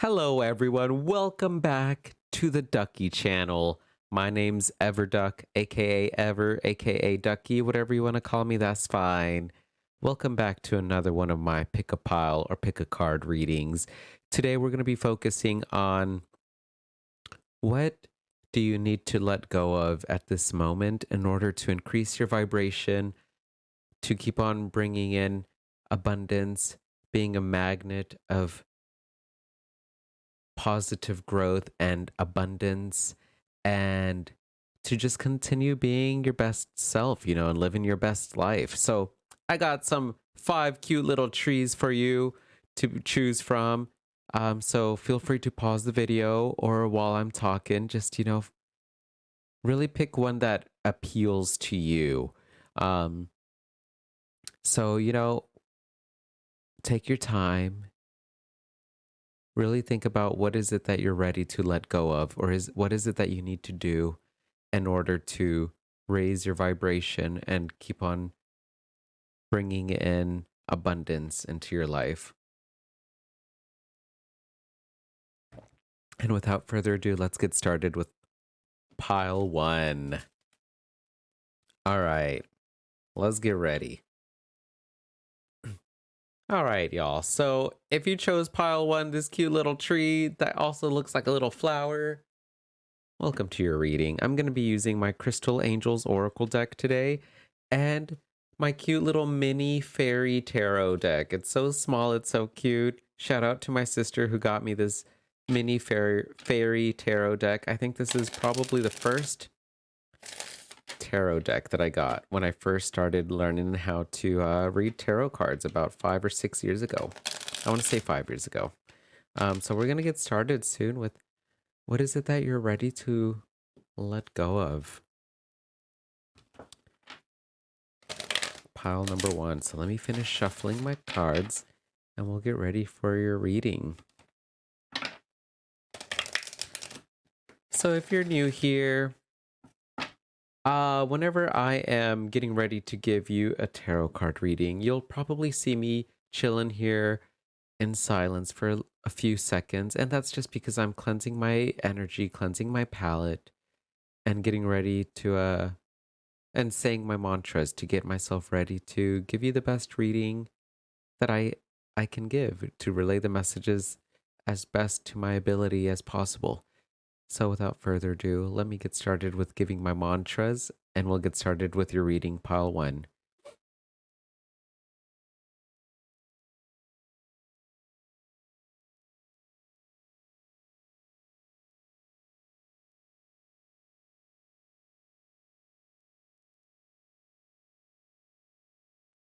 Hello, everyone. Welcome back to the Ducky channel. My name's Everduck, aka Ever, aka Ducky, whatever you want to call me, that's fine. Welcome back to another one of my pick a pile or pick a card readings. Today, we're going to be focusing on what do you need to let go of at this moment in order to increase your vibration, to keep on bringing in abundance, being a magnet of positive growth and abundance, and to just continue being your best self, and living your best life. So, I got some 5 cute little trees for you to choose from. So feel free to pause the video or while I'm talking, just, really pick one that appeals to you. Um, so, take your time. Really think about what is it that you're ready to let go of, or what is it that you need to do in order to raise your vibration and keep on bringing in abundance into your life. And without further ado, let's get started with pile one. All right, let's get ready. All right, y'all. So if you chose pile one, this cute little tree that also looks like a little flower, welcome to your reading. I'm going to be using my Crystal Angels Oracle deck today and my cute little mini fairy tarot deck. It's so small, it's so cute. Shout out to my sister who got me this mini fairy tarot deck. I think this is probably the first tarot deck that I got when I first started learning how to read tarot cards about 5 or 6 years ago. I want to say 5 years ago. So we're going to get started soon with what is it that you're ready to let go of? Pile number one. So let me finish shuffling my cards and we'll get ready for your reading. So if you're new here, whenever I am getting ready to give you a tarot card reading, you'll probably see me chilling here in silence for a few seconds. And that's just because I'm cleansing my energy, cleansing my palette, and getting ready to and saying my mantras to get myself ready to give you the best reading that I can give, to relay the messages as best to my ability as possible. So without further ado, let me get started with giving my mantras and we'll get started with your reading pile one.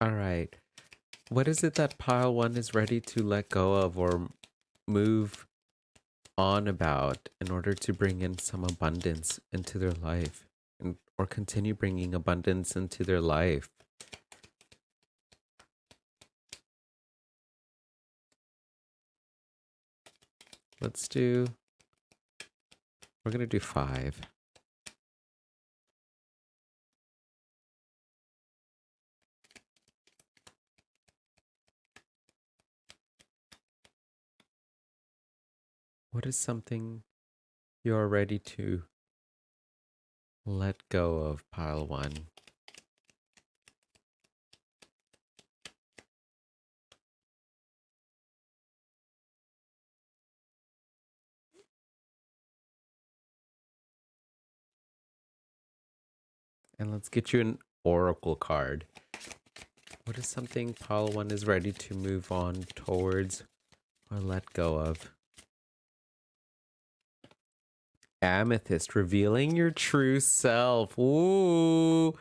All right. What is it that pile one is ready to let go of or move on about in order to bring in some abundance into their life, or continue bringing abundance into their life? We're going to do 5. What is something you're ready to let go of, pile one? And let's get you an oracle card. What is something pile one is ready to move on towards or let go of? Amethyst, revealing your true self. Ooh,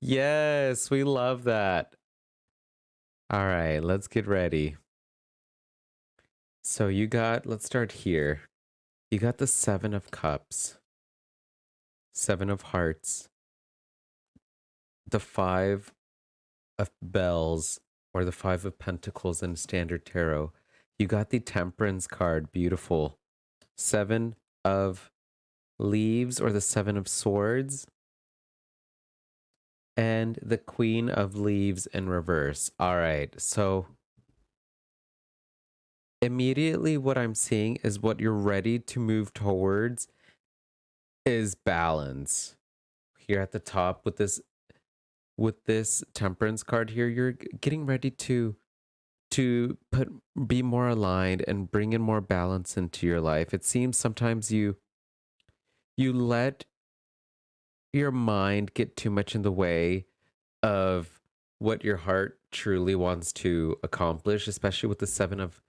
yes, we love that. All right, let's get ready. So let's start here. You got the 7 of Cups, 7 of Hearts, the 5 of Bells, or the 5 of Pentacles in Standard Tarot. You got the Temperance card, beautiful. 7 of Leaves, or the 7 of Swords, and the Queen of Leaves in reverse. All right, so Immediately what I'm seeing is what you're ready to move towards is balance. Here at the top with this temperance card here, you're getting ready to be more aligned and bring in more balance into your life. It seems sometimes you let your mind get too much in the way of what your heart truly wants to accomplish, especially with the seven of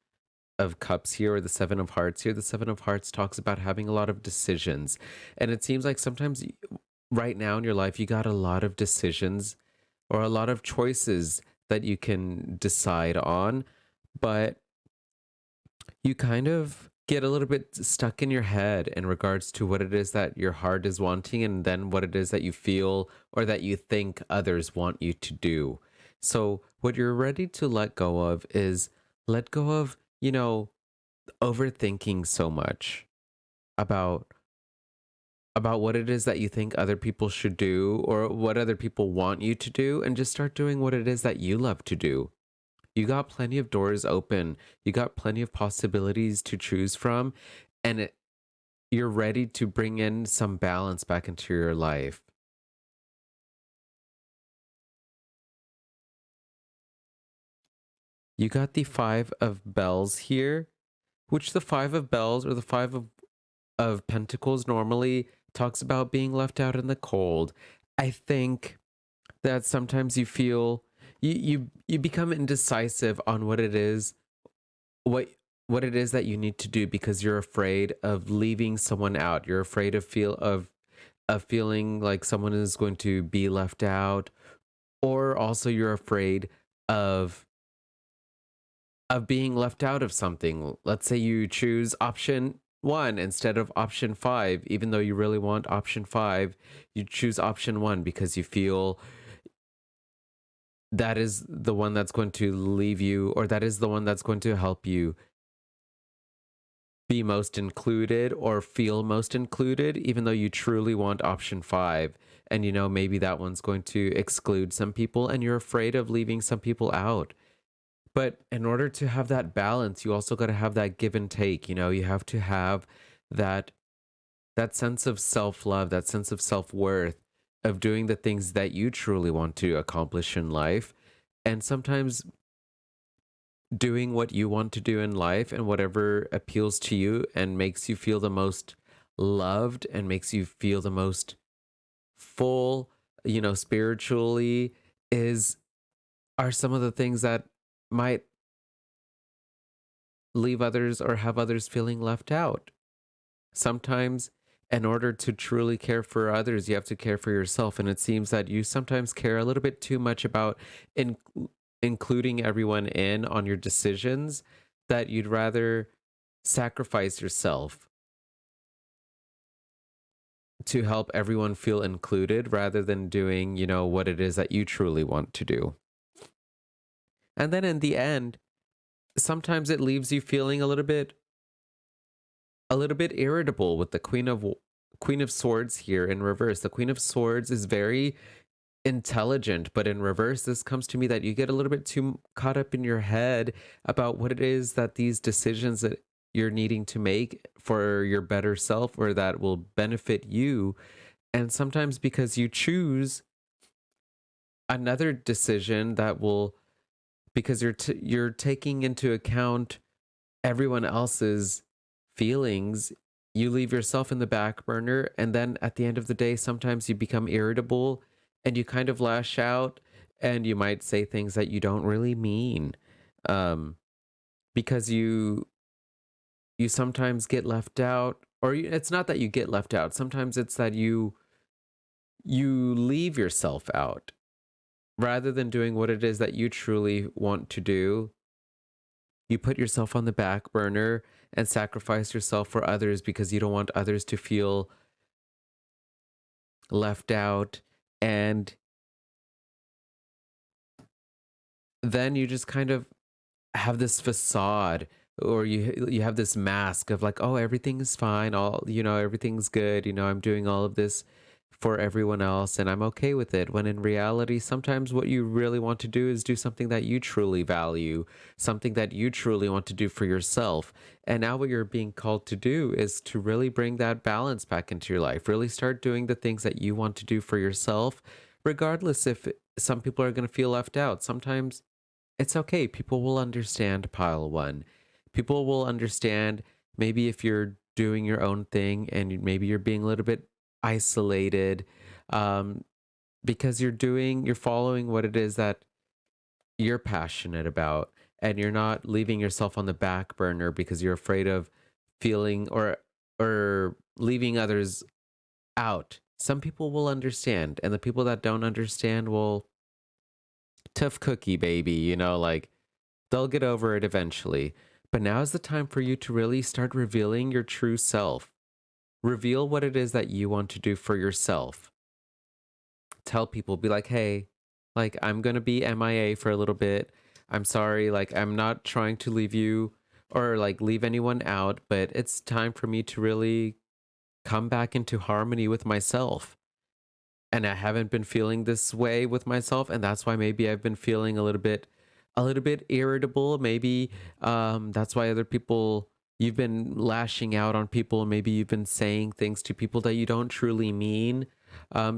cups here or the seven of hearts here. The seven of hearts talks about having a lot of decisions, and it seems like sometimes right now in your life you got a lot of decisions or a lot of choices that you can decide on, but you kind of get a little bit stuck in your head in regards to what it is that your heart is wanting and then what it is that you feel or that you think others want you to do. So, what you're ready to let go of is let go of, overthinking so much about what it is that you think other people should do or what other people want you to do and just start doing what it is that you love to do. You got plenty of doors open. You got plenty of possibilities to choose from, and you're ready to bring in some balance back into your life. You got the five of bells here, which the five of bells or the five of pentacles normally talks about being left out in the cold. I think that sometimes you feel you become indecisive on what what it is that you need to do because you're afraid of leaving someone out. You're afraid of feeling like someone is going to be left out, or also you're afraid of being left out of something. Let's say you choose option 1 instead of option 5, even though you really want option 5, you choose option 1 because you feel that is the one that's going to leave you, or that is the one that's going to help you be most included or feel most included, even though you truly want option 5. And maybe that one's going to exclude some people and you're afraid of leaving some people out. But in order to have that balance, you also got to have that give and take. You have to have that sense of self-love, that sense of self-worth of doing the things that you truly want to accomplish in life. And sometimes doing what you want to do in life and whatever appeals to you and makes you feel the most loved and makes you feel the most full, spiritually is are some of the things that might leave others or have others feeling left out. Sometimes in order to truly care for others, you have to care for yourself. And it seems that you sometimes care a little bit too much about in- including everyone in on your decisions that you'd rather sacrifice yourself to help everyone feel included rather than doing, what it is that you truly want to do. And then in the end, sometimes it leaves you feeling a little bit irritable with the Queen of Swords here in reverse. The Queen of Swords is very intelligent, but in reverse, this comes to me that you get a little bit too caught up in your head about what it is that these decisions that you're needing to make for your better self or that will benefit you. And sometimes because you choose another decision that will, because you're taking into account everyone else's feelings, you leave yourself in the back burner. And then at the end of the day, sometimes you become irritable and you kind of lash out and you might say things that you don't really mean, um, because you sometimes get left out, or it's not that you get left out. Sometimes it's that you leave yourself out rather than doing what it is that you truly want to do. You put yourself on the back burner and sacrifice yourself for others because you don't want others to feel left out. And then you just kind of have this facade, or you have this mask of like, oh, everything is fine, all everything's good, I'm doing all of this for everyone else and I'm okay with it. When in reality, sometimes what you really want to do is do something that you truly value, something that you truly want to do for yourself. And now what you're being called to do is to really bring that balance back into your life. Really start doing the things that you want to do for yourself, regardless if some people are going to feel left out. Sometimes it's okay. People will understand pile one. People will understand maybe if you're doing your own thing and maybe you're being a little bit isolated, um, because you're following what it is that you're passionate about and you're not leaving yourself on the back burner because you're afraid of feeling or leaving others out. Some people will understand, and the people that don't understand will tough cookie baby, like they'll get over it eventually. But now is the time for you to really start revealing your true self. Reveal what it is that you want to do for yourself. Tell people, be like, hey, like, I'm going to be MIA for a little bit. I'm sorry. Like, I'm not trying to leave you or like leave anyone out, but it's time for me to really come back into harmony with myself. And I haven't been feeling this way with myself, and that's why maybe I've been feeling a little bit irritable. Maybe that's why other people, you've been lashing out on people, and maybe you've been saying things to people that you don't truly mean,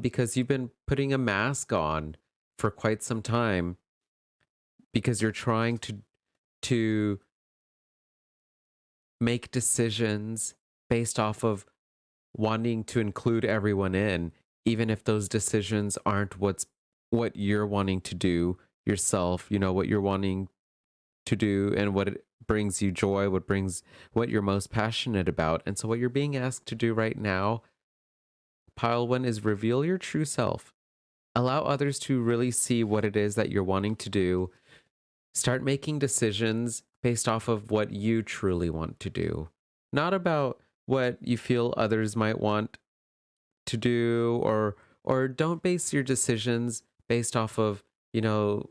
because you've been putting a mask on for quite some time because you're trying to make decisions based off of wanting to include everyone in, even if those decisions aren't what you're wanting to do yourself, what you're wanting to do and what it brings you joy, what you're most passionate about. And so what you're being asked to do right now, pile one, is reveal your true self. Allow others to really see what it is that you're wanting to do. Start making decisions based off of what you truly want to do, not about what you feel others might want to do, or don't base your decisions based off of, you know,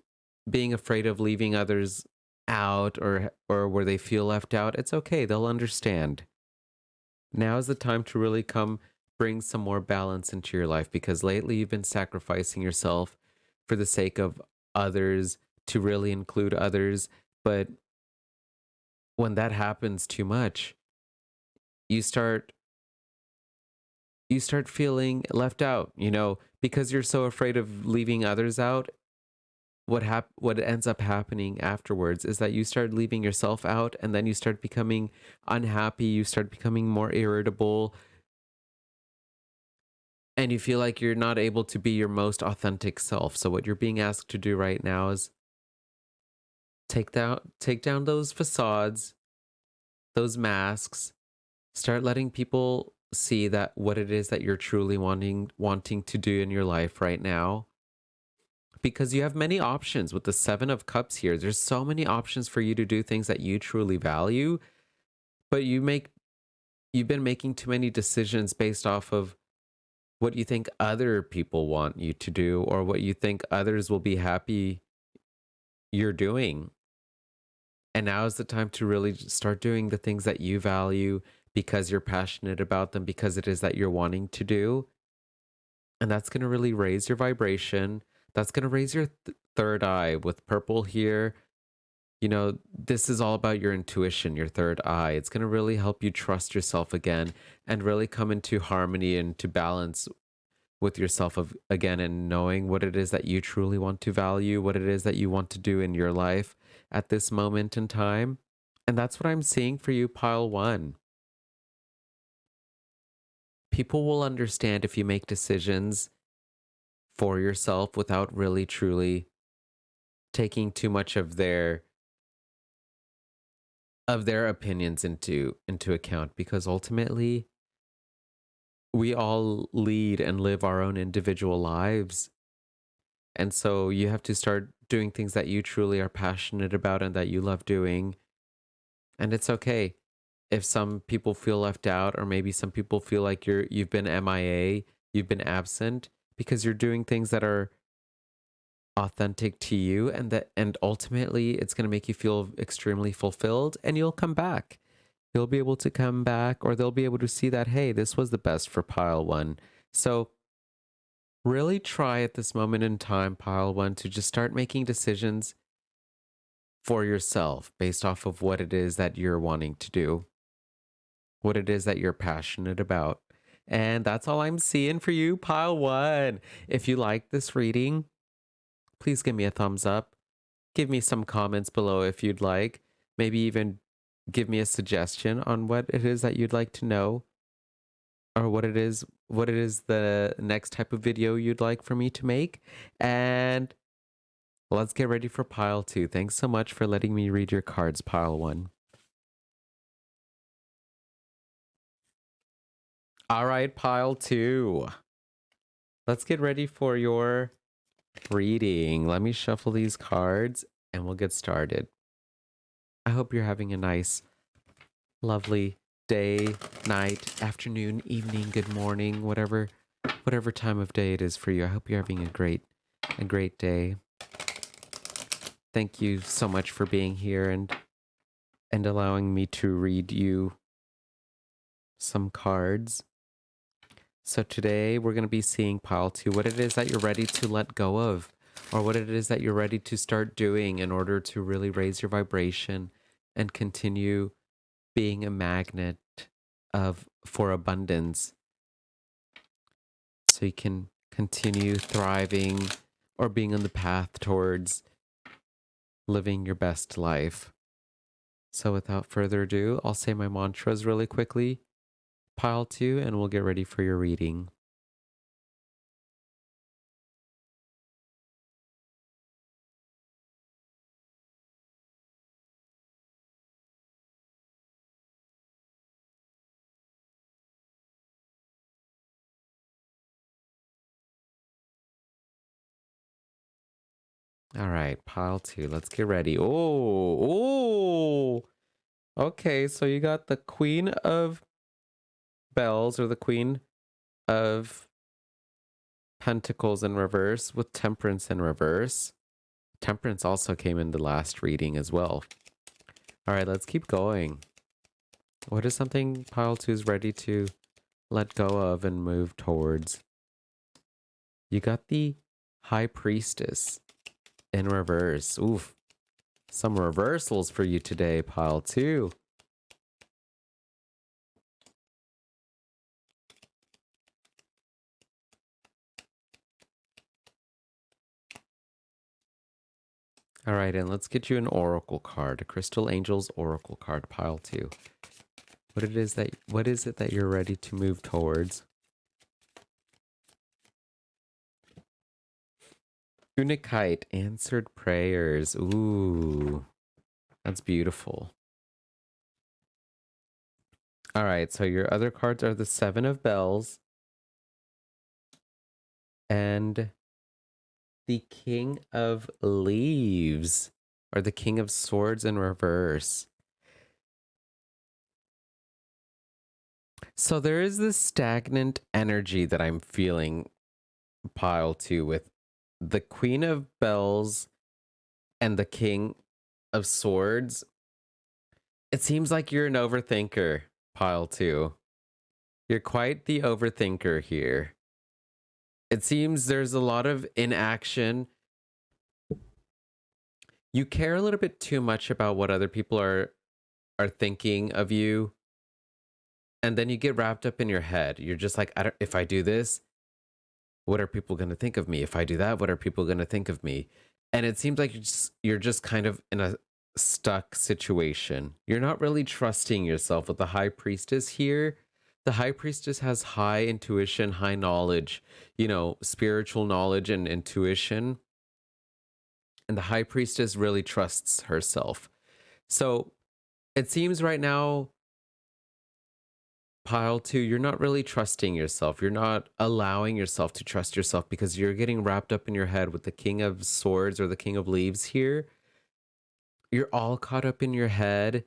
being afraid of leaving others out or where they feel left out. It's okay. They'll understand. Now is the time to really come bring some more balance into your life because lately you've been sacrificing yourself for the sake of others to really include others. But when that happens too much, you start you start feeling left out, because you're so afraid of leaving others out. What ends up happening afterwards is that you start leaving yourself out and then you start becoming unhappy, you start becoming more irritable, and you feel like you're not able to be your most authentic self. So what you're being asked to do right now is take down those facades, those masks, start letting people see that what it is that you're truly wanting to do in your life right now, because you have many options with the 7 of Cups here. There's so many options for you to do things that you truly value, but you've been making too many decisions based off of what you think other people want you to do or what you think others will be happy you're doing. And now is the time to really start doing the things that you value because you're passionate about them, because it is that you're wanting to do. And that's going to really raise your vibration. That's going to raise your third eye with purple here. This is all about your intuition, your third eye. It's going to really help you trust yourself again and really come into harmony and to balance with yourself again, and knowing what it is that you truly want to value, what it is that you want to do in your life at this moment in time. And that's what I'm seeing for you, pile one. People will understand if you make decisions for yourself without really truly taking too much of their opinions into account, because ultimately we all lead and live our own individual lives. And so you have to start doing things that you truly are passionate about and that you love doing. And it's okay if some people feel left out, or maybe some people feel like you've been MIA, you've been absent, because you're doing things that are authentic to you, and ultimately it's going to make you feel extremely fulfilled, and you'll come back. You'll be able to come back, or they'll be able to see that, hey, this was the best for pile one. So Really try at this moment in time, pile one, to just start making decisions for yourself based off of what it is that you're wanting to do, what it is that you're passionate about. And that's all I'm seeing for you, pile one. If you like this reading, please give me a thumbs up. Give me some comments below if you'd like. Maybe even give me a suggestion on what it is that you'd like to know, or what it is the next type of video you'd like for me to make. And let's get ready for pile two. Thanks so much for letting me read your cards, pile one. All right, pile two. Let's get ready for your reading. Let me shuffle these cards and we'll get started. I hope you're having a nice, lovely day, night, afternoon, evening, good morning, whatever time of day it is for you. I hope you're having a great day. Thank you so much for being here and allowing me to read you some cards. So today we're going to be seeing pile two, what it is that you're ready to let go of, or what it is that you're ready to start doing in order to really raise your vibration and continue being a magnet for abundance, so you can continue thriving or being on the path towards living your best life. So without further ado, I'll say my mantras really quickly, pile two, and we'll get ready for your reading. All right, pile two. Let's get ready. Oh. Okay, so you got the Queen of Bells, or the Queen of Pentacles in reverse, with Temperance in reverse. Temperance also came in the last reading as well. All right, let's keep going. What is something pile two is ready to let go of and move towards? You got the High Priestess in reverse. Oof. Some reversals for you today, pile two. All right, and let's get you an oracle card, a Crystal Angels oracle card, pile two. What is it that you're ready to move towards? Unikite, answered prayers. Ooh, that's beautiful. All right, so your other cards are the Seven of Bells and the King of Leaves, or the King of Swords in reverse. So there is this stagnant energy that I'm feeling, pile two, with the Queen of Bells and the King of Swords. It seems like you're an overthinker, pile two. You're quite the overthinker here. It seems there's a lot of inaction. You care a little bit too much about what other people are thinking of you. And then you get wrapped up in your head. You're just like, if I do this, what are people going to think of me? If I do that, what are people going to think of me? And it seems like you're just kind of in a stuck situation. You're not really trusting yourself. With the High Priestess here, the High Priestess has high intuition, high knowledge, spiritual knowledge and intuition. And the High Priestess really trusts herself. So it seems right now, pile two, you're not really trusting yourself. You're not allowing yourself to trust yourself because you're getting wrapped up in your head with the King of Swords or the King of Leaves here. You're all caught up in your head,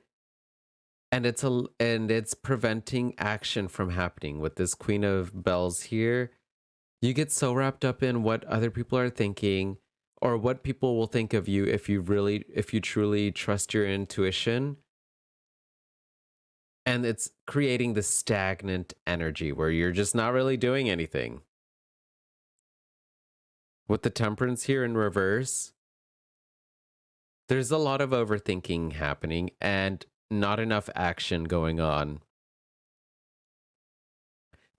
and it's preventing action from happening. With this Queen of Bells here, you get so wrapped up in what other people are thinking, or what people will think of you if you truly trust your intuition. And it's creating this stagnant energy where you're just not really doing anything. With the temperance here in reverse, there's a lot of overthinking happening and not enough action going on.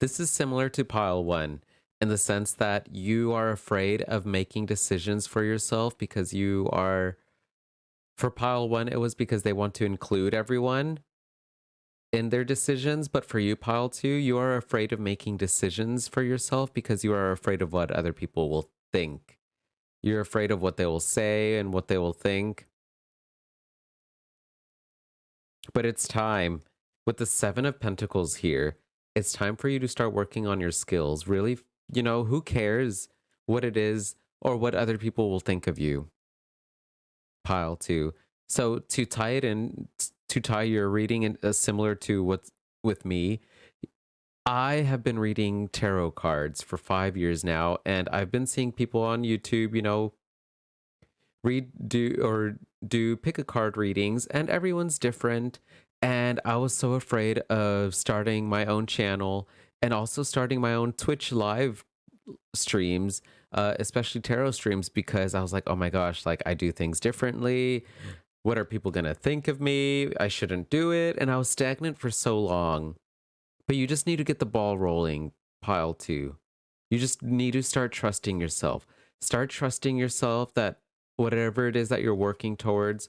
This is similar to pile one in the sense that you are afraid of making decisions for yourself because you are, for pile one, it was because they want to include everyone in their decisions. But for you, pile two, you are afraid of making decisions for yourself because you are afraid of what other people will think. You're afraid of what they will say and what they will think. But it's time. With the Seven of Pentacles here, it's time for you to start working on your skills. Really, who cares what it is or what other people will think of you? Pile two. So to tie it in, to tie your reading in, similar to what's with me, I have been reading tarot cards for 5 years now, and I've been seeing people on YouTube, read do pick a card readings, and everyone's different. And I was so afraid of starting my own channel and also starting my own Twitch live streams, especially tarot streams, because I was like, oh my gosh, like I do things differently. What are people gonna think of me? I shouldn't do it. And I was stagnant for so long. But you just need to get the ball rolling, pile two. You just need to start trusting yourself. Start trusting yourself that whatever it is that you're working towards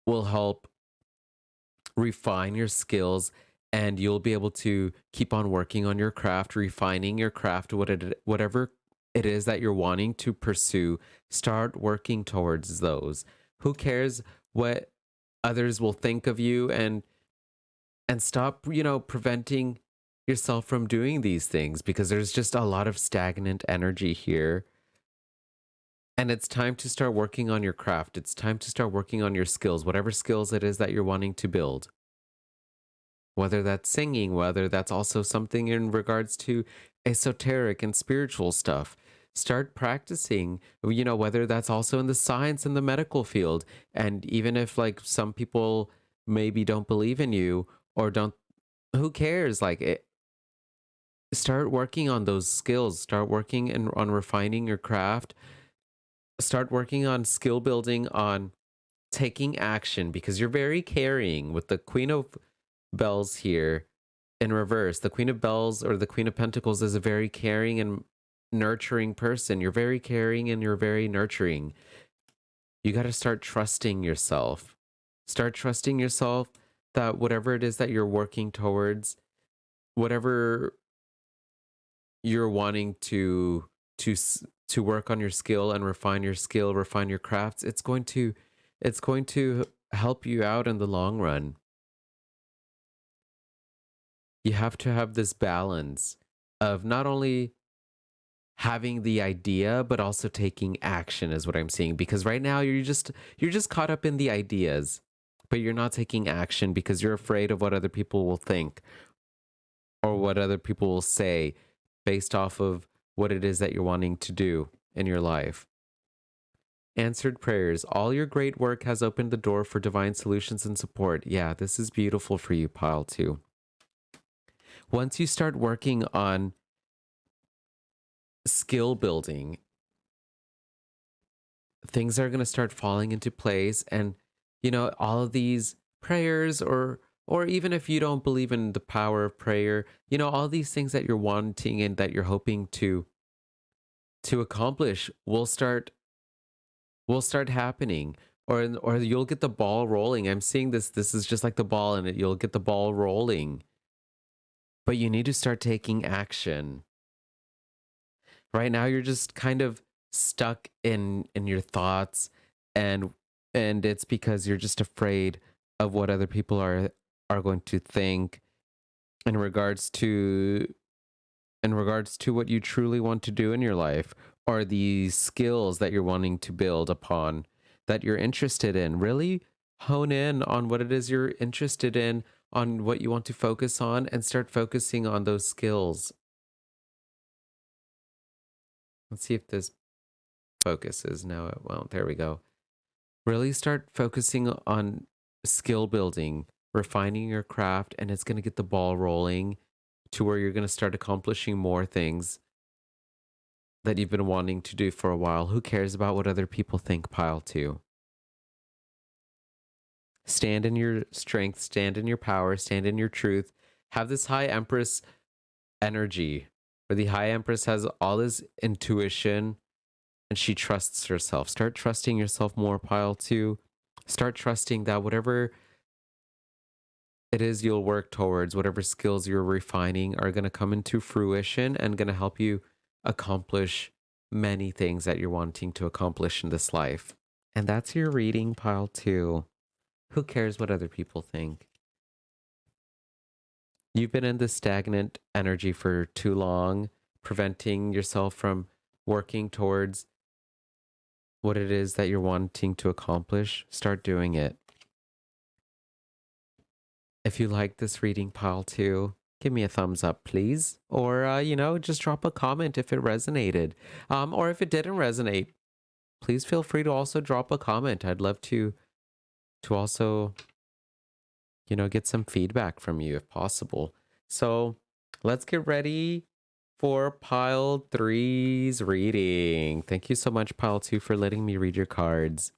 will help refine your skills, and you'll be able to keep on working on your craft, refining your craft, whatever it is that you're wanting to pursue. Start working towards those. Who cares what others will think of you, and stop, preventing yourself from doing these things, because there's just a lot of stagnant energy here. And it's time to start working on your craft. It's time to start working on your skills, whatever skills it is that you're wanting to build. Whether that's singing, whether that's also something in regards to esoteric and spiritual stuff. Start practicing, whether that's also in the science and the medical field. And even if, like, some people maybe don't believe in you or don't, who cares? Like, start working on those skills, start working on refining your craft, start working on skill building, on taking action, because you're very caring. With the Queen of Bells here in reverse, the Queen of Bells or the Queen of Pentacles is a very caring and nurturing person. You're very caring and you're very nurturing. You got to start trusting yourself. Start trusting yourself that whatever it is that you're working towards, whatever you're wanting to work on your skill and refine your skill, refine your crafts, it's going to help you out in the long run. You have to have this balance of not only having the idea but also taking action, is what I'm seeing, because right now you're just caught up in the ideas, but you're not taking action because you're afraid of what other people will think or what other people will say based off of what it is that you're wanting to do in your life. Answered prayers. All your great work has opened the door for divine solutions and support. Yeah, this is beautiful for you, pile two. Once you start working on skill building, things are going to start falling into place. And, all of these prayers, or even if you don't believe in the power of prayer, all these things that you're wanting and that you're hoping to accomplish will start happening, or you'll get the ball rolling. I'm seeing this is just like the ball, and you'll get the ball rolling. But you need to start taking action. Right now you're just kind of stuck in your thoughts, and it's because you're just afraid of what other people are going to think in regards to what you truly want to do in your life, or the skills that you're wanting to build upon, that you're interested in. Really hone in on what it is you're interested in, on what you want to focus on, and start focusing on those skills. Let's see if this focuses. No, it won't. There we go. Really start focusing on skill building, refining your craft, and it's going to get the ball rolling to where you're going to start accomplishing more things. that you've been wanting to do for a while. Who cares about what other people think, pile 2? Stand in your strength, stand in your power, stand in your truth. Have this High Empress energy where the High Empress has all this intuition and she trusts herself. Start trusting yourself more, pile 2. Start trusting that whatever it is you'll work towards, whatever skills you're refining are going to come into fruition and going to help you accomplish many things that you're wanting to accomplish in this life. And that's your reading, pile 2. Who cares what other people think? You've been in this stagnant energy for too long, preventing yourself from working towards what it is that you're wanting to accomplish. Start doing it. If you like this reading, pile 2, give me a thumbs up, please. Or, just drop a comment if it resonated. Or if it didn't resonate, please feel free to also drop a comment. I'd love to also, get some feedback from you if possible. So let's get ready for pile 3's reading. Thank you so much, pile 2, for letting me read your cards.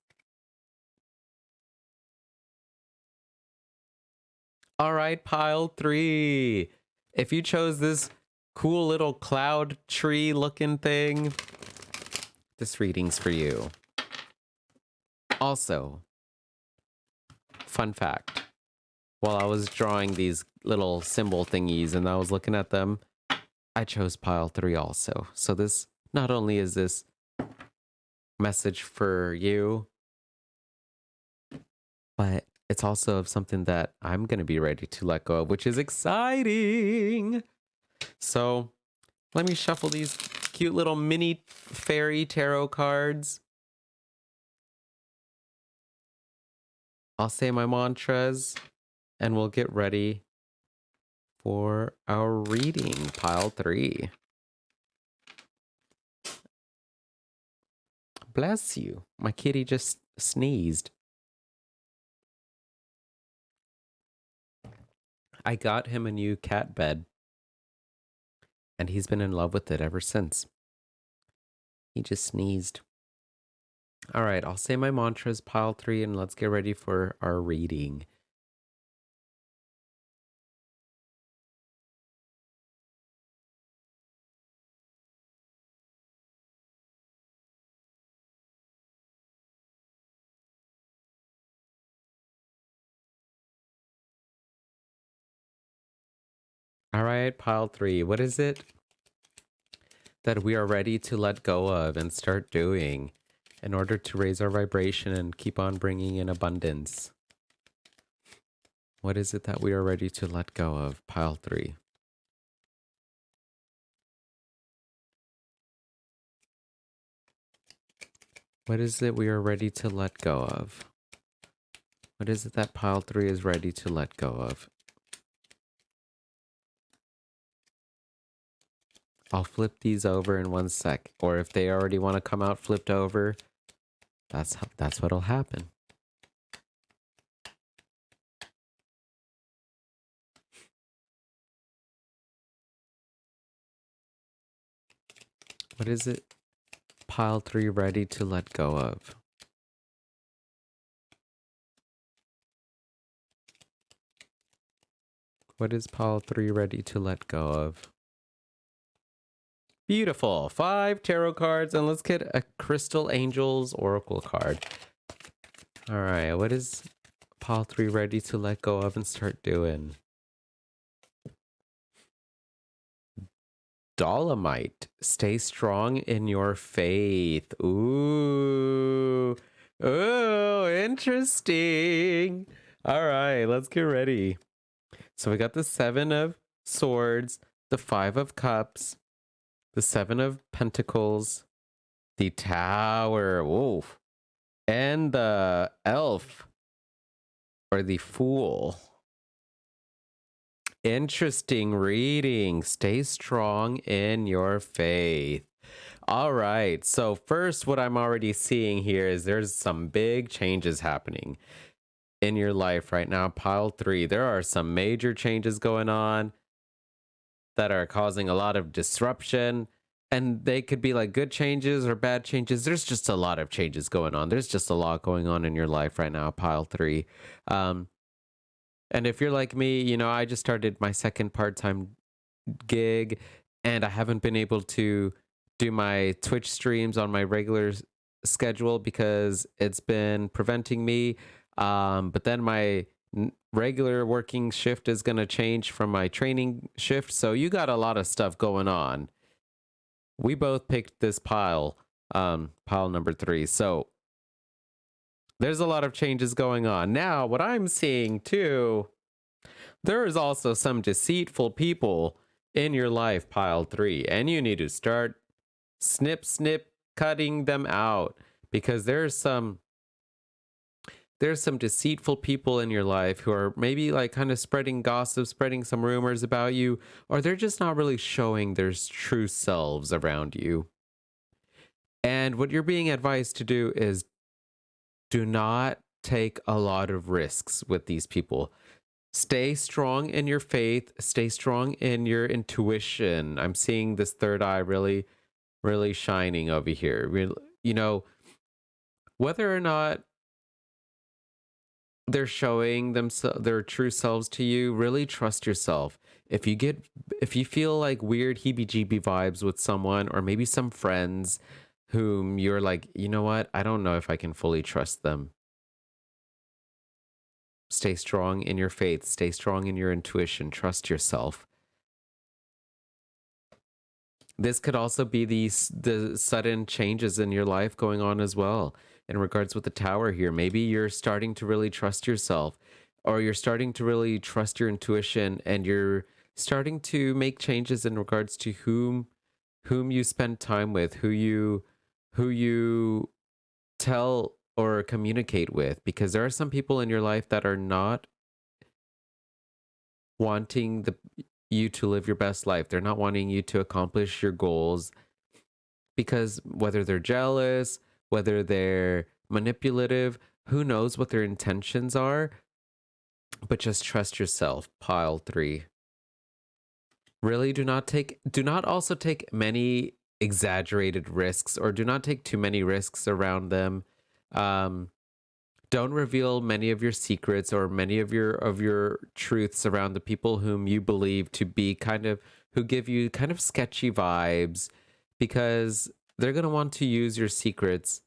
All right, pile 3. If you chose this cool little cloud tree looking thing, this reading's for you. Also, fun fact, while I was drawing these little symbol thingies and I was looking at them, I chose pile 3 also. So this, not only is this message for you, but it's also of something that I'm going to be ready to let go of, which is exciting. So let me shuffle these cute little mini fairy tarot cards. I'll say my mantras and we'll get ready for our reading, pile 3. Bless you. My kitty just sneezed. I got him a new cat bed, and he's been in love with it ever since. He just sneezed. All right, I'll say my mantras, pile 3, and let's get ready for our reading. All right, pile 3, what is it that we are ready to let go of and start doing in order to raise our vibration and keep on bringing in abundance? What is it that we are ready to let go of, pile 3? What is it we are ready to let go of? What is it that pile 3 is ready to let go of? I'll flip these over in 1 sec. Or if they already want to come out flipped over, that's what'll happen. What is it pile 3 ready to let go of? What is pile 3 ready to let go of? Beautiful. 5 tarot cards, and let's get a Crystal Angels Oracle card. All right, what is pile 3 ready to let go of and start doing? Dolomite. Stay strong in your faith. Ooh. Oh, interesting. All right, let's get ready. So we got the 7 of Swords, the 5 of Cups, the 7 of Pentacles, the Tower, whoa, and the Elf, or the Fool. Interesting reading. Stay strong in your faith. All right. So first, what I'm already seeing here is there's some big changes happening in your life right now. Pile 3. There are some major changes going on that are causing a lot of disruption. and they could be like good changes or bad changes. There's just a lot of changes going on. There's just a lot going on in your life right now, pile three. Um, and if you're like me, I just started my second part-time gig, and I haven't been able to do my Twitch streams on my regular schedule because it's been preventing me. But then my regular working shift is going to change from my training shift. So you got a lot of stuff going on. We both picked this pile number 3. So there's a lot of changes going on. Now, what I'm seeing too, there is also some deceitful people in your life, pile 3, and you need to start snip, cutting them out, because there's some deceitful people in your life who are maybe like kind of spreading gossip, spreading some rumors about you, or they're just not really showing their true selves around you. And what you're being advised to do is do not take a lot of risks with these people. Stay strong in your faith, stay strong in your intuition. I'm seeing this third eye really, really shining over here. Whether or not they're showing their true selves to you, really trust yourself. If you feel like weird heebie-jeebie vibes with someone, or maybe some friends whom you're like, you know what, I don't know if I can fully trust them. Stay strong in your faith, stay strong in your intuition, trust yourself. This could also be the sudden changes in your life going on as well. In regards with the tower here, maybe you're starting to really trust yourself, or you're starting to really trust your intuition, and you're starting to make changes in regards to whom you spend time with, who you tell or communicate with, because there are some people in your life that are not wanting you to live your best life. They're not wanting you to accomplish your goals, because whether they're jealous, whether they're manipulative, who knows what their intentions are, but just trust yourself, pile 3. Really do not also take many exaggerated risks, or do not take too many risks around them. Um, don't reveal many of your secrets or many of your truths around the people whom you believe to be who give you kind of sketchy vibes, because they're going to want to use your secrets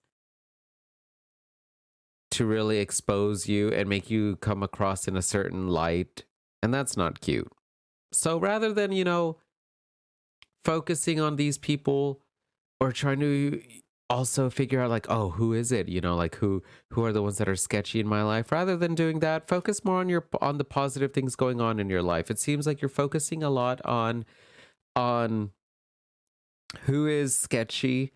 to really expose you and make you come across in a certain light, and that's not cute. So rather than, focusing on these people, or trying to also figure out like, oh, who is it, like who are the ones that are sketchy in my life, rather than doing that, focus more on the positive things going on in your life. It seems like you're focusing a lot on who is sketchy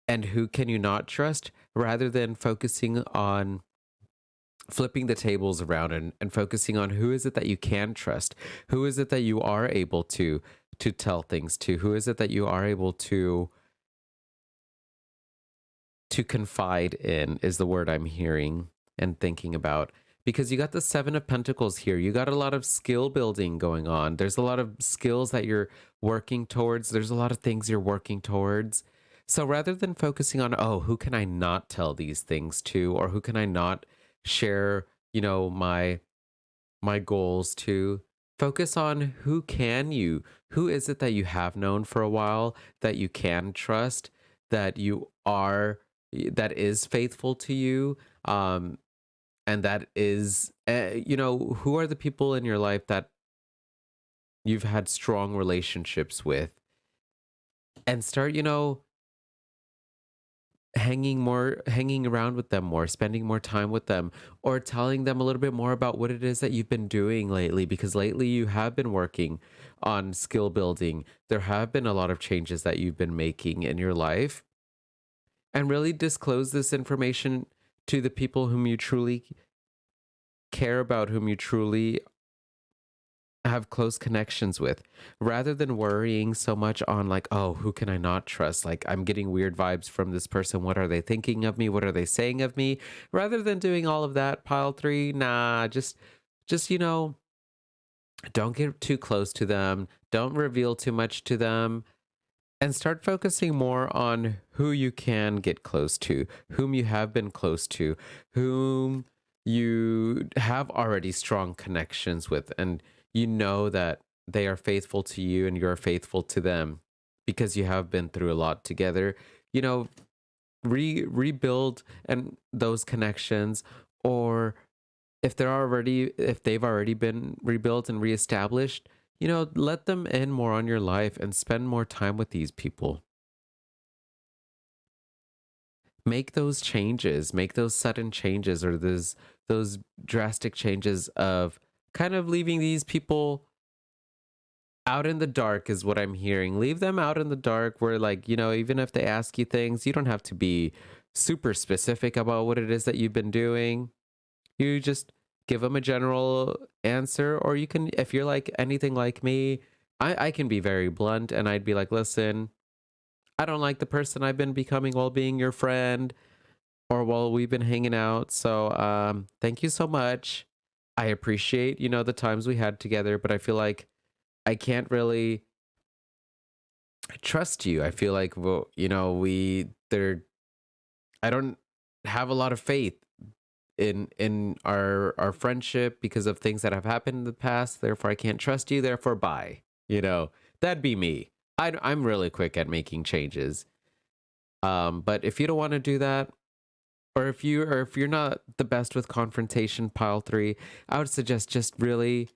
and who can you not trust, rather than focusing on flipping the tables around, and focusing on who is it that you can trust, who is it that you are able to tell things to, who is it that you are able to confide in, is the word I'm hearing and thinking about. Because you got the 7 of Pentacles here. You got a lot of skill building going on. There's a lot of skills that you're working towards. There's a lot of things you're working towards. So rather than focusing on, oh, who can I not tell these things to, or who can I not share, my goals to, focus on who is it that you have known for a while, that you can trust, that is faithful to you, and that is, who are the people in your life that you've had strong relationships with, and start, hanging around with them more, spending more time with them, or telling them a little bit more about what it is that you've been doing lately, because lately you have been working on skill building. There have been a lot of changes that you've been making in your life, and really disclose this information to the people whom you truly care about, whom you truly have close connections with, rather than worrying so much on like, oh, who can I not trust? Like, I'm getting weird vibes from this person. What are they thinking of me? What are they saying of me? Rather than doing all of that, pile 3, nah, just, don't get too close to them. Don't reveal too much to them. And start focusing more on who you can get close to, whom you have been close to, whom you have already strong connections with, and you know that they are faithful to you and you're faithful to them because you have been through a lot together. You know, rebuild and those connections, or if they've already been rebuilt and reestablished, let them in more on your life and spend more time with these people. Make those changes, make those sudden changes, or those drastic changes of kind of leaving these people out in the dark is what I'm hearing. Leave them out in the dark where, like, even if they ask you things, you don't have to be super specific about what it is that you've been doing. You just give them a general answer, or you can, if you're like anything like me, I can be very blunt and I'd be like, listen, I don't like the person I've been becoming while being your friend or while we've been hanging out. So thank you so much. I appreciate, the times we had together, but I feel like I can't really trust you. I feel like, well, I don't have a lot of faith in our friendship because of things that have happened in the past. Therefore, I can't trust you. Therefore, bye. That'd be me. I'm really quick at making changes. But if you don't want to do that, or if you're not the best with confrontation, pile three, I would suggest just really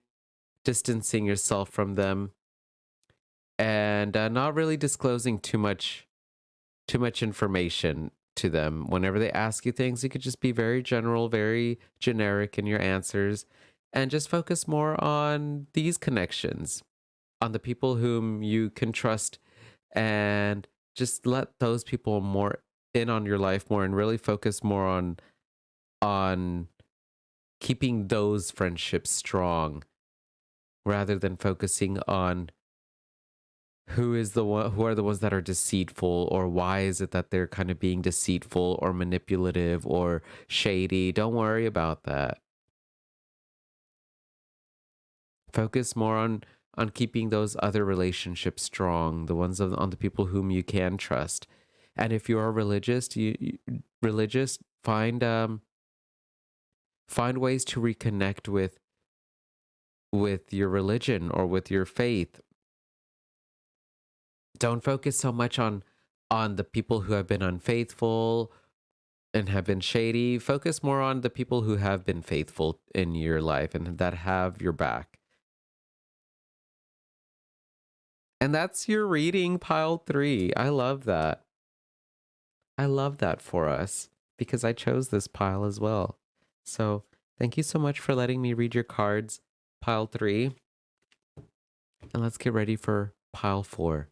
distancing yourself from them and not really disclosing too much information to them. Whenever they ask you things, you could just be very general, very generic in your answers, and just focus more on these connections, on the people whom you can trust, and just let those people more in on your life more, and really focus more on keeping those friendships strong rather than focusing on who are the ones that are deceitful, or why is it that they're kind of being deceitful or manipulative or shady. Don't worry about that. Focus more on keeping those other relationships strong, the ones on the people whom you can trust. And if you are religious, religious, find ways to reconnect with your religion or with your faith. Don't focus so much on the people who have been unfaithful and have been shady. Focus more on the people who have been faithful in your life and that have your back. And that's your reading, pile three. I love that. I love that for us because I chose this pile as well. So thank you so much for letting me read your cards, pile three. And let's get ready for pile four.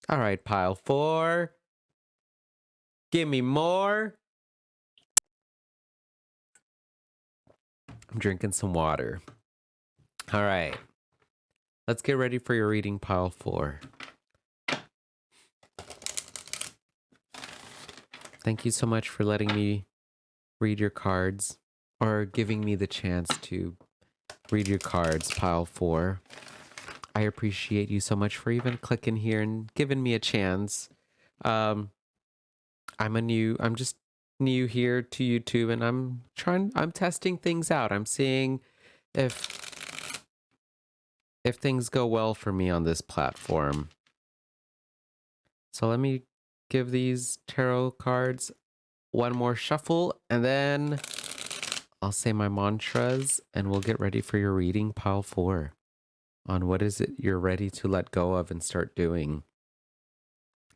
All right, pile four. Give me more. I'm drinking some water. All right. Let's get ready for your reading, pile four. Thank you so much for letting me read your cards, or giving me the chance to read your cards, pile four. I appreciate you so much for even clicking here and giving me a chance. Um, I'm just new here to YouTube, and I'm testing things out. I'm seeing if things go well for me on this platform. So let me give these tarot cards one more shuffle, and then I'll say my mantras, and we'll get ready for your reading, pile four, on what is it you're ready to let go of and start doing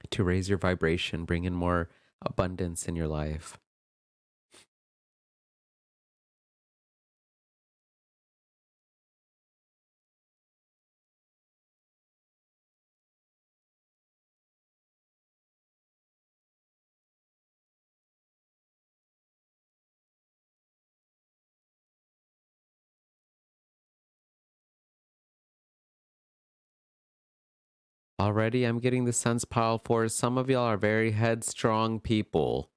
to raise your vibration, bring in more abundance in your life. Already, I'm getting the sense, pile four. Some of y'all are very headstrong people.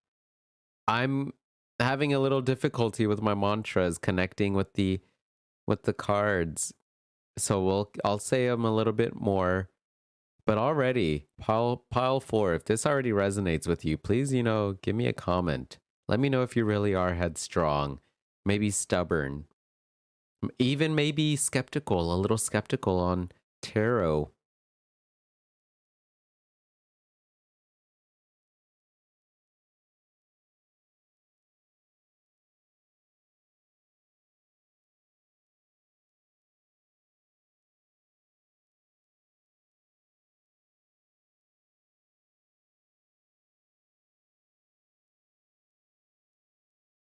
I'm having a little difficulty with my mantras connecting with with the cards. So I'll say them a little bit more. But already, pile 4, if this already resonates with you, please, give me a comment. Let me know if you really are headstrong, maybe stubborn, even maybe skeptical, a little skeptical on tarot.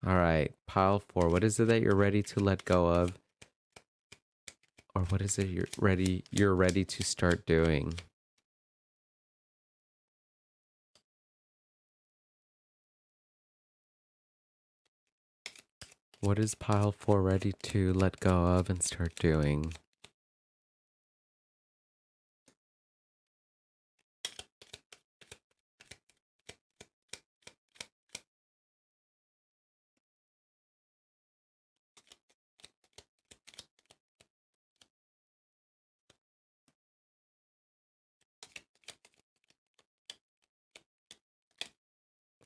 All right, pile 4. What is it that you're ready to let go of? Or what is it you're ready to start doing? What is pile 4 ready to let go of and start doing?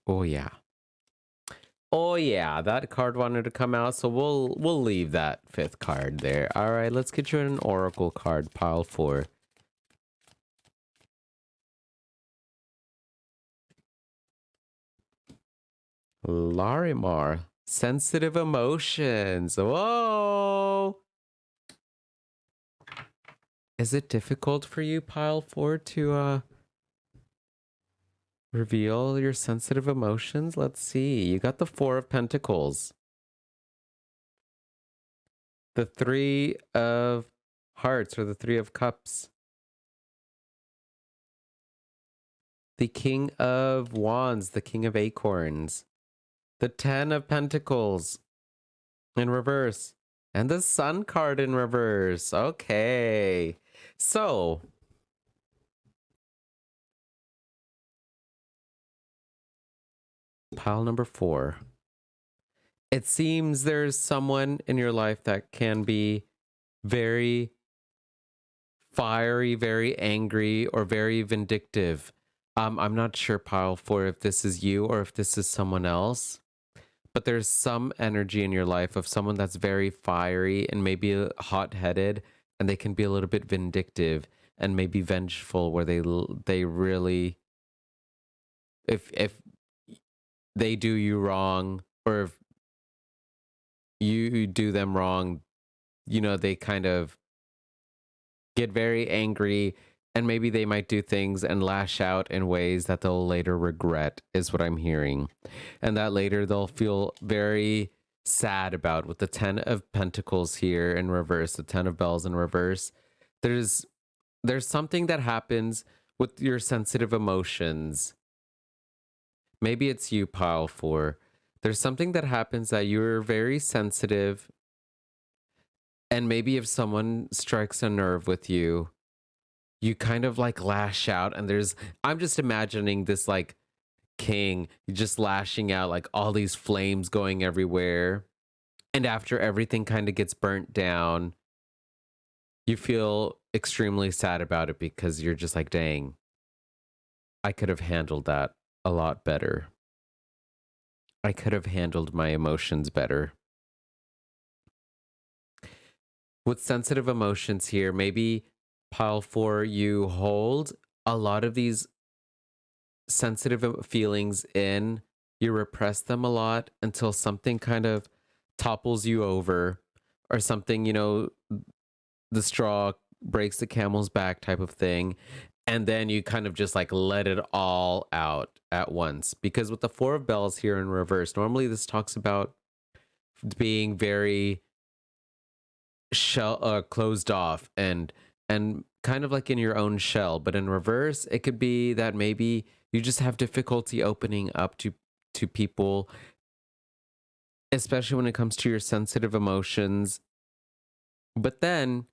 Oh yeah. Oh yeah, that card wanted to come out, so we'll leave that 5th card there. All right, let's get you an oracle card, pile 4. Larimar, sensitive emotions. Whoa! Is it difficult for you, pile 4, to reveal your sensitive emotions? Let's see. You got the 4 of Pentacles. The 3 of Hearts, or the 3 of Cups. The King of Wands, the King of Acorns. The 10 of Pentacles in reverse. And the Sun card in reverse. Okay. So, pile number 4. It seems there's someone in your life that can be very fiery, very angry, or very vindictive. I'm not sure, pile 4, if this is you or if this is someone else. But there's some energy in your life of someone that's very fiery and maybe hot-headed, and they can be a little bit vindictive and maybe vengeful, where they really, if they do you wrong, or if you do them wrong, they kind of get very angry, and maybe they might do things and lash out in ways that they'll later regret, is what I'm hearing. And that later they'll feel very sad about. With the 10 of Pentacles here in reverse, the 10 of Bells in reverse, there's something that happens with your sensitive emotions. Maybe it's you, pile 4. There's something that happens that you're very sensitive, and maybe if someone strikes a nerve with you, you kind of like lash out, and I'm just imagining this like king just lashing out, like all these flames going everywhere. And after everything kind of gets burnt down, you feel extremely sad about it, because you're just like, dang, I could have handled that a lot better. I could have handled my emotions better. With sensitive emotions here, maybe pile 4, you hold a lot of these sensitive feelings in, you repress them a lot until something kind of topples you over, or something, the straw breaks the camel's back type of thing. And then you kind of just like let it all out at once. Because with the 4 of Bells here in reverse, normally this talks about being very closed off, and kind of like in your own shell. But in reverse, it could be that maybe you just have difficulty opening up to people, especially when it comes to your sensitive emotions. But then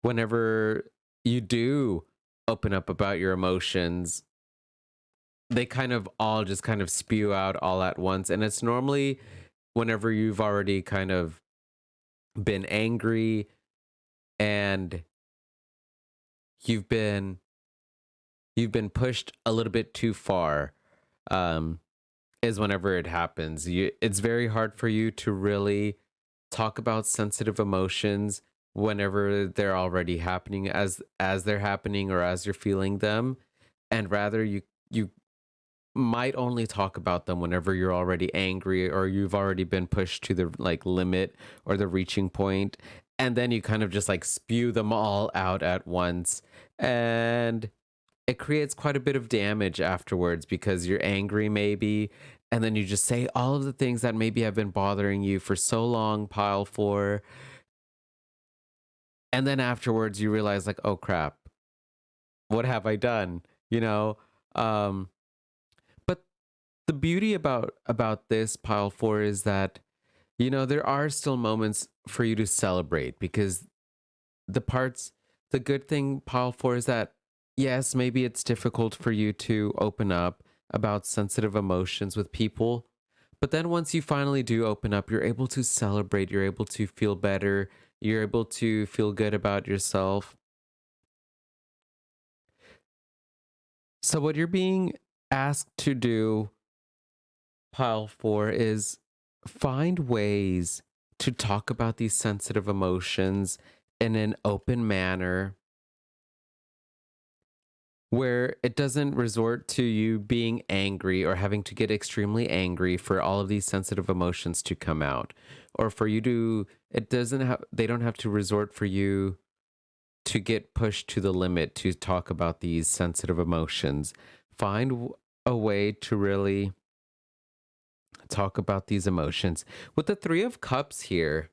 whenever you do open up about your emotions, they kind of all just kind of spew out all at once. And it's normally whenever you've already kind of been angry, and you've been you've been pushed a little bit too far. Um, is whenever it happens. It's very hard for you to really talk about sensitive emotions whenever they're already happening, as they're happening or as you're feeling them, and rather you might only talk about them whenever you're already angry or you've already been pushed to the like limit or the reaching point, and then you kind of just like spew them all out at once, and it creates quite a bit of damage afterwards because you're angry maybe, and then you just say all of the things that maybe have been bothering you for so long, pile for, and then afterwards you realize like, oh crap, what have I done, you know? um but the beauty about this pile 4 is that, there are still moments for you to celebrate, because the parts the good thing, pile 4, is that yes, maybe it's difficult for you to open up about sensitive emotions with people, but then once you finally do open up, you're able to celebrate, you're able to feel better, you're able to feel good about yourself. So what you're being asked to do, pile 4, is find ways to talk about these sensitive emotions in an open manner where it doesn't resort to you being angry or having to get extremely angry for all of these sensitive emotions to come out, or for you to it doesn't have they don't have to resort for you to get pushed to the limit to talk about these sensitive emotions. Find a way to really talk about these emotions. With the 3 of cups here,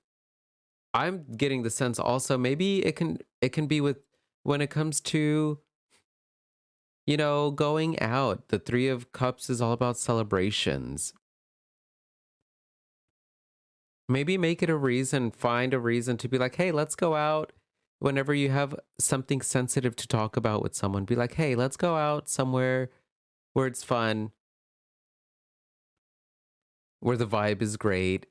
I'm getting the sense also maybe it can be with when it comes to, going out. The 3 of cups is all about celebrations. Maybe make it a reason, find a reason to be like, "Hey, let's go out." Whenever you have something sensitive to talk about with someone, be like, "Hey, let's go out somewhere where it's fun, where the vibe is great,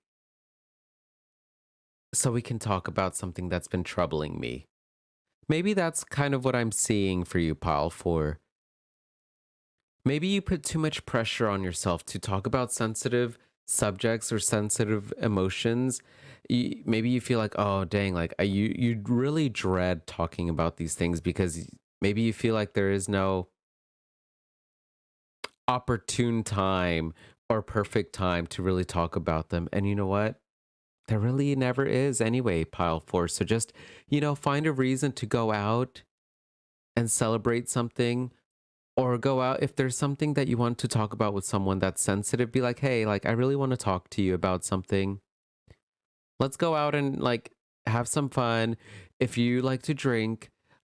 so we can talk about something that's been troubling me." Maybe that's kind of what I'm seeing for you, pile 4. Maybe you put too much pressure on yourself to talk about sensitive subjects or sensitive emotions. Maybe you feel like, oh, dang, like you really dread talking about these things because maybe you feel like there is no opportune time or perfect time to really talk about them. And you know what? There really never is anyway, pile 4. So just, find a reason to go out and celebrate something, or go out if there's something that you want to talk about with someone that's sensitive. Be like, hey, like I really want to talk to you about something. Let's go out and like have some fun. If you like to drink,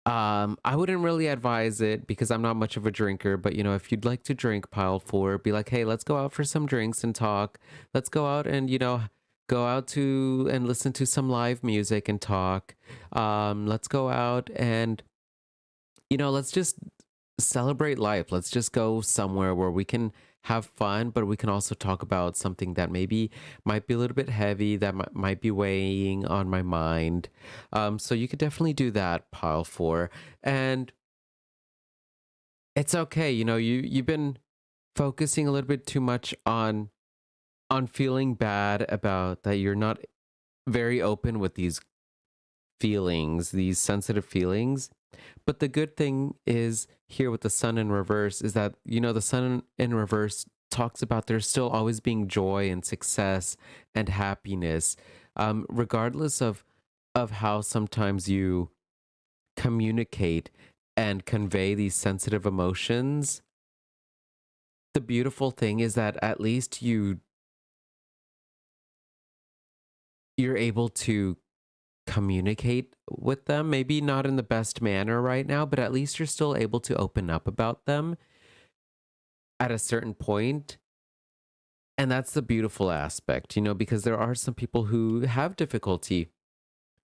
I wouldn't really advise it because I'm not much of a drinker, but if you'd like to drink, pile 4, be like, hey, let's go out for some drinks and talk. Let's go out and go out to and listen to some live music and talk. Let's go out and let's just celebrate life. Let's just go somewhere where we can have fun, but we can also talk about something that maybe might be a little bit heavy, that might be weighing on my mind. So you could definitely do that, pile 4. And it's okay. You've been focusing a little bit too much on feeling bad about that you're not very open with these feelings, these sensitive feelings. But the good thing is here with the sun in reverse is that, the sun in reverse talks about there's still always being joy and success and happiness, regardless of how sometimes you communicate and convey these sensitive emotions. The beautiful thing is that at least you're able to communicate with them, maybe not in the best manner right now, but at least you're still able to open up about them at a certain point. And that's the beautiful aspect, because there are some people who have difficulty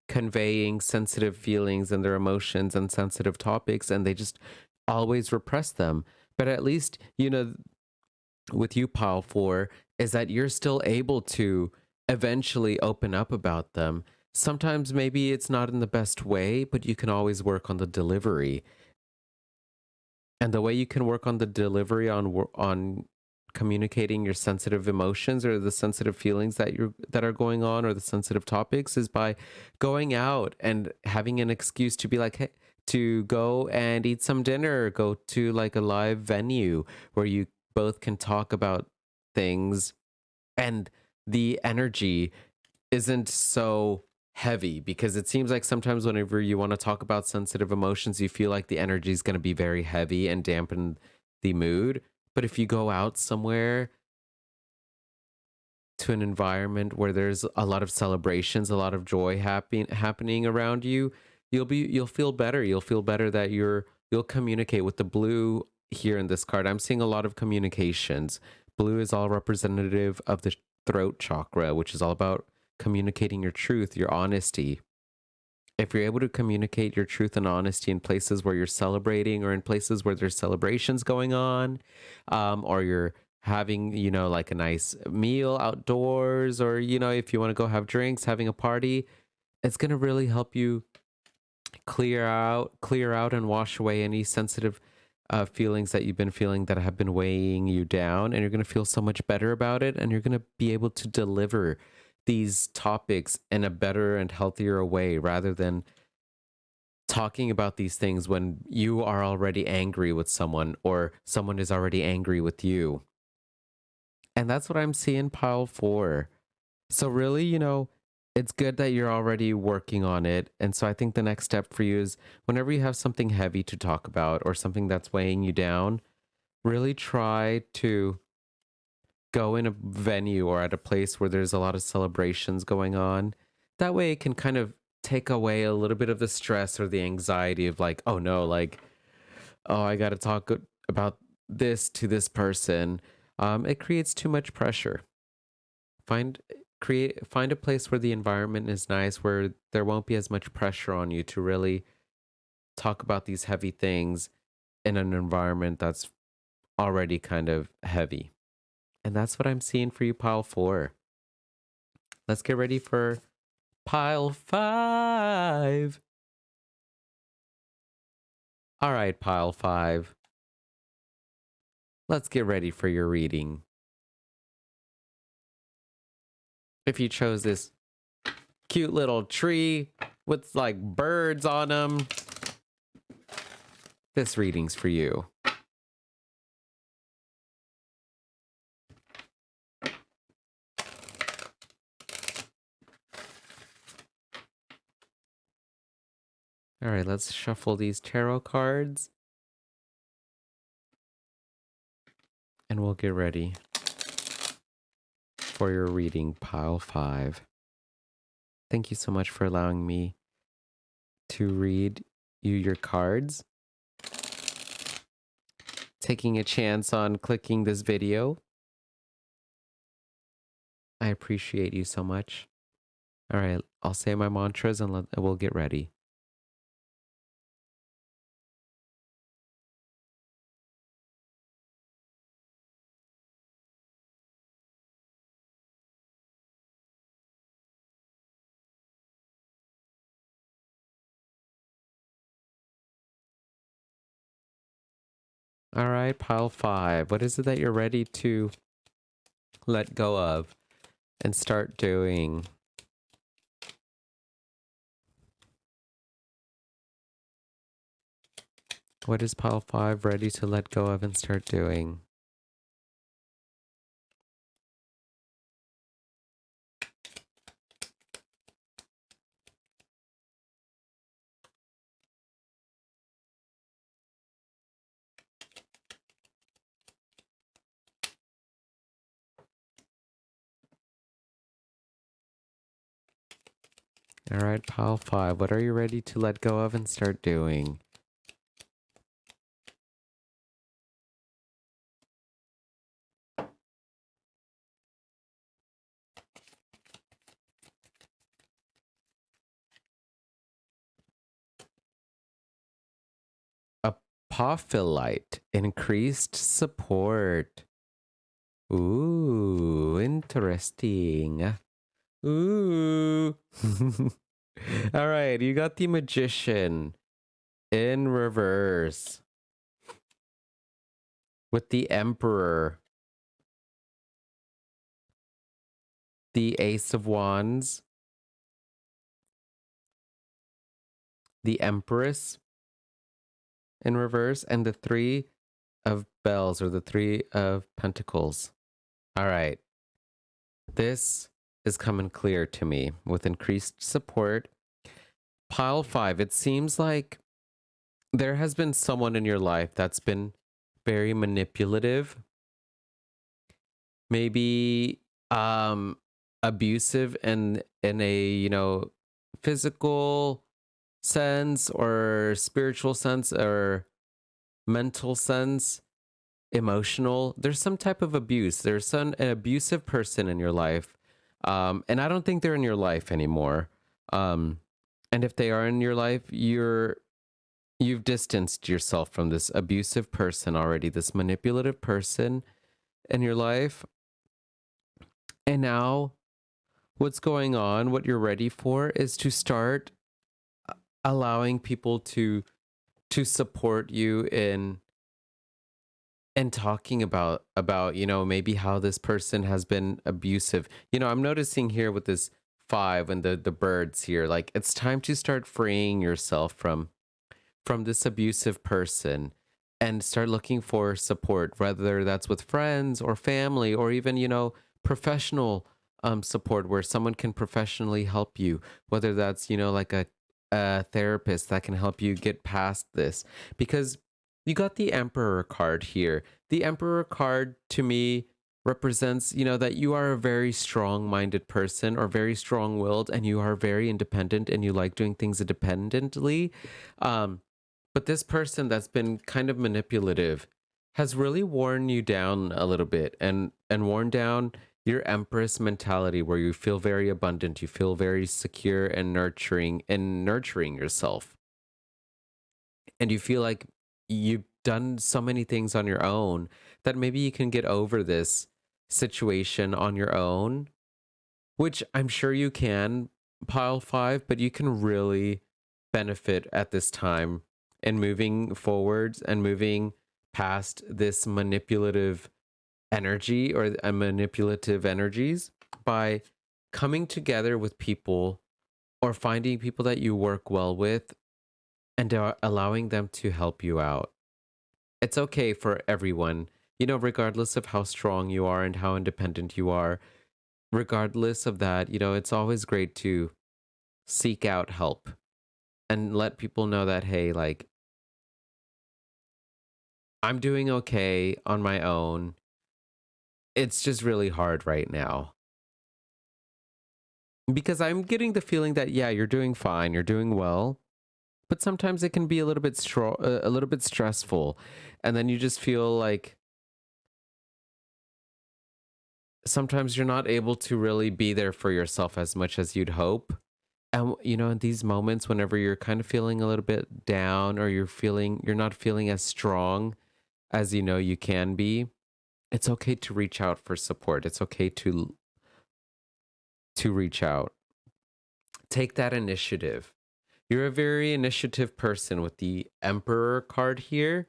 conveying sensitive feelings and their emotions and sensitive topics, and they just always repress them. But at least, with you, Pile 4, is that you're still able to eventually open up about them. sometimes maybe it's not in the best way, but you can always work on the delivery. And the way you can work on the delivery on communicating your sensitive emotions or the sensitive feelings that are going on or the sensitive topics is by going out and having an excuse to be like, hey, to go and eat some dinner, go to like a live venue where you both can talk about things and the energy isn't so heavy, because it seems like sometimes whenever you want to talk about sensitive emotions, you feel like the energy is going to be very heavy and dampen the mood. But if you go out somewhere to an environment where there's a lot of celebrations, a lot of joy happening around you, you'll feel better. You'll feel better that you'll communicate with the blue here in this card. I'm seeing a lot of communications. Blue is all representative of the throat chakra, which is all about communicating your truth, your honesty. If you're able to communicate your truth and honesty in places where you're celebrating or in places where there's celebrations going on, or you're having, like a nice meal outdoors, or, if you want to go have drinks, having a party, it's going to really help you clear out and wash away any sensitive feelings that you've been feeling that have been weighing you down. And you're going to feel so much better about it. And you're going to be able to deliver these topics in a better and healthier way rather than talking about these things when you are already angry with someone or someone is already angry with you. And that's what I'm seeing pile 4. So really, it's good that you're already working on it. And so I think the next step for you is whenever you have something heavy to talk about or something that's weighing you down, really try to go in a venue or at a place where there's a lot of celebrations going on. That way it can kind of take away a little bit of the stress or the anxiety of like, oh no, like, oh, I got to talk about this to this person. It creates too much pressure. Find a place where the environment is nice, where there won't be as much pressure on you to really talk about these heavy things in an environment that's already kind of heavy. And that's what I'm seeing for you, pile 4. Let's get ready for pile 5. All right, pile 5. Let's get ready for your reading. If you chose this cute little tree with like birds on them, this reading's for you. All right, let's shuffle these tarot cards. And we'll get ready for your reading, pile 5. Thank you so much for allowing me to read you your cards. Taking a chance on clicking this video. I appreciate you so much. All right, I'll say my mantras and we'll get ready. All right, pile 5. What is it that you're ready to let go of and start doing? What is pile 5 ready to let go of and start doing? All right, pile 5. What are you ready to let go of and start doing? Apophyllite, increased support. Ooh, interesting. Ooh. All right, you got the Magician in reverse with the Emperor, the Ace of Wands, the Empress in reverse, and the Three of Bells or the Three of Pentacles. All right, this is coming clear to me with increased support. Pile 5, it seems like there has been someone in your life that's been very manipulative, maybe abusive and in a, physical sense or spiritual sense or mental sense, emotional. There's some type of abuse. There's an abusive person in your life. And I don't think they're in your life anymore. Um, and if they are in your life, you've distanced yourself from this abusive person already, this manipulative person in your life. And now what's going on, what you're ready for is to start allowing people to support you in and talking about maybe how this person has been abusive. I'm noticing here with this 5 and the birds here, like it's time to start freeing yourself from this abusive person and start looking for support, whether that's with friends or family or even, professional support where someone can professionally help you, whether that's, like a therapist that can help you get past this. Because you got the Emperor card here. The Emperor card to me represents, that you are a very strong minded person or very strong willed and you are very independent and you like doing things independently. Um, but this person that's been kind of manipulative has really worn you down a little bit and worn down your empress mentality where you feel very abundant, you feel very secure and nurturing yourself. And you feel like you've done so many things on your own that maybe you can get over this situation on your own, which I'm sure you can, pile 5, but you can really benefit at this time in moving forwards and moving past this manipulative energy or manipulative energies by coming together with people or finding people that you work well with and allowing them to help you out. It's okay for everyone, regardless of how strong you are and how independent you are. Regardless of that, it's always great to seek out help and let people know that, hey, like, I'm doing okay on my own. It's just really hard right now. Because I'm getting the feeling that, yeah, you're doing fine, you're doing well, but sometimes it can be a little bit a little bit stressful, and then you just feel like sometimes you're not able to really be there for yourself as much as you'd hope. And in these moments, whenever you're kind of feeling a little bit down or you're not feeling as strong as you can be, it's okay to reach out for support. It's okay to reach out. Take that initiative. You're a very initiative person with the Emperor card here,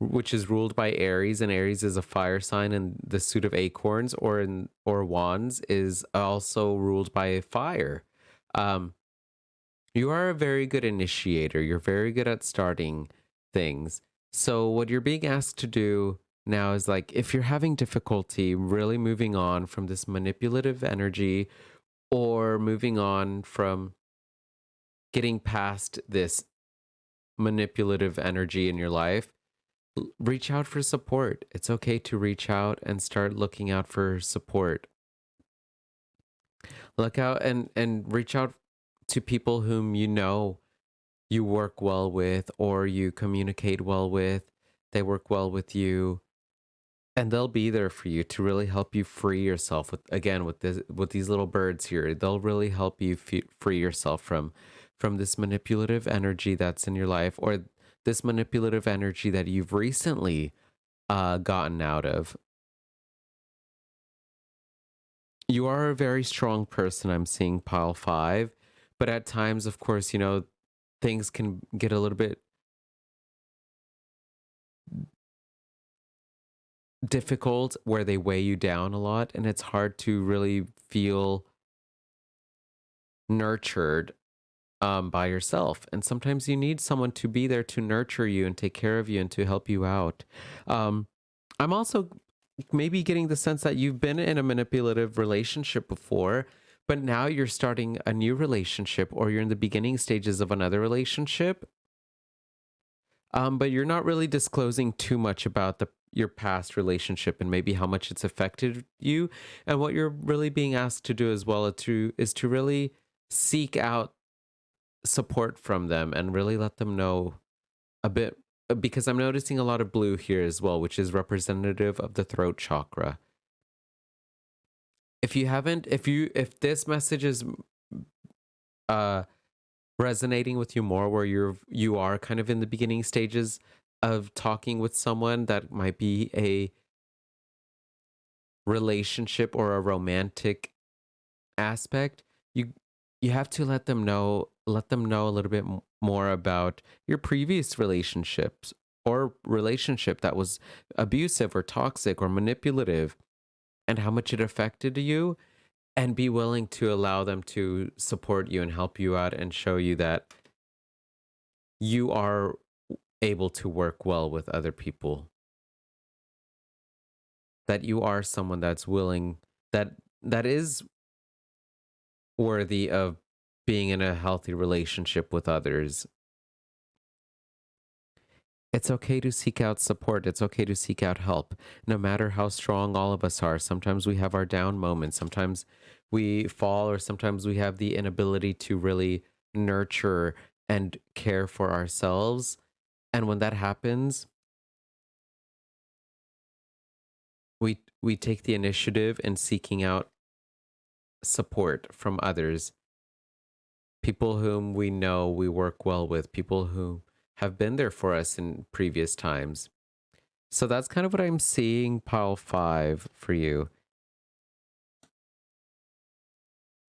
which is ruled by Aries, and Aries is a fire sign, and the suit of acorns or wands is also ruled by fire. Um, you are a very good initiator. You're very good at starting things. So what you're being asked to do now is, like, if you're having difficulty really moving on from this manipulative energy or moving on from getting past this manipulative energy in your life, reach out for support. It's okay to reach out and start looking out for support. Look out and reach out to people whom you work well with or you communicate well with. They work well with you and they'll be there for you to really help you free yourself with these little birds here. They'll really help you free yourself from this manipulative energy that's in your life or this manipulative energy that you've recently gotten out of. You are a very strong person. I'm seeing pile 5, but at times, of course, things can get a little bit difficult where they weigh you down a lot, and it's hard to really feel nurtured by yourself. And sometimes you need someone to be there to nurture you and take care of you and to help you out. Um, I'm also maybe getting the sense that you've been in a manipulative relationship before, but now you're starting a new relationship or you're in the beginning stages of another relationship. But you're not really disclosing too much about your past relationship and maybe how much it's affected you. And what you're really being asked to do as well is to really seek out support from them and really let them know a bit, because I'm noticing a lot of blue here as well, which is representative of the throat chakra. If this message is uh resonating with you more, where you are kind of in the beginning stages of talking with someone that might be a relationship or a romantic aspect, you you have to let them know a little bit more about your previous relationships or relationship that was abusive or toxic or manipulative, and how much it affected you, and be willing to allow them to support you and help you out and show you that you are able to work well with other people, that you are someone that's willing, that is worthy of being in a healthy relationship with others. It's okay to seek out support. It's okay to seek out help. No matter how strong all of us are, sometimes we have our down moments. Sometimes we fall, or sometimes we have the inability to really nurture and care for ourselves. And when that happens, we take the initiative in seeking out support from others, people whom we know we work well with, people who have been there for us in previous times. So that's kind of what I'm seeing, pile 5 for you.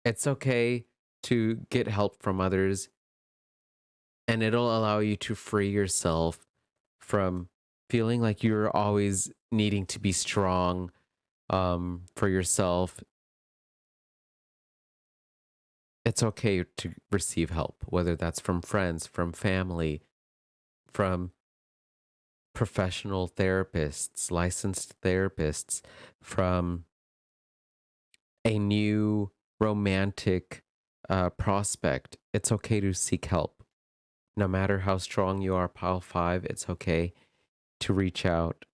It's okay to get help from others, and it'll allow you to free yourself from feeling like you're always needing to be strong for yourself. It's okay to receive help, whether that's from friends, from family, from professional therapists, licensed therapists, from a new romantic prospect. It's okay to seek help. No matter how strong you are, pile 5, it's okay to reach out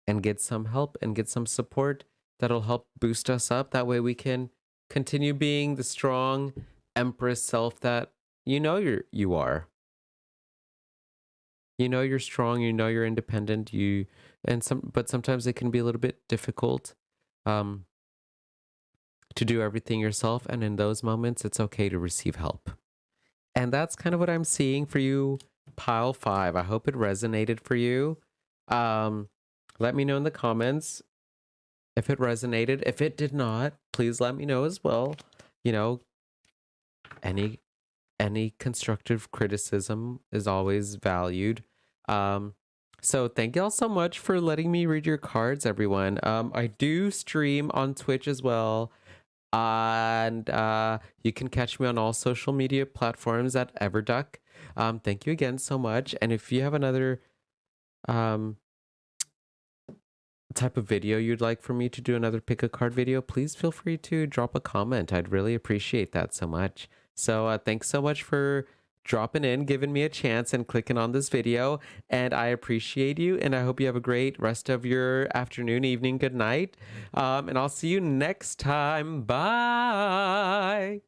and get some help and get some support that'll help boost us up. That way we can continue being the strong empress self that you are. You know you're strong, you know you're independent, but sometimes it can be a little bit difficult um to do everything yourself, and in those moments it's okay to receive help. And that's kind of what I'm seeing for you, pile 5. I hope it resonated for you. Um Let me know in the comments if it resonated. If it did not, please let me know as well. You know, any any constructive criticism is always valued. Um, so thank y'all so much for letting me read your cards, everyone. I do stream on Twitch as well. And you can catch me on all social media platforms at Everduck. Thank you again so much. And if you have another um, type of video you'd like for me to do, another pick a card video, please feel free to drop a comment. I'd really appreciate that so much. So thanks so much for dropping in, giving me a chance, and clicking on this video. And I appreciate you, and I hope you have a great rest of your afternoon, evening, good night. And I'll see you next time. Bye.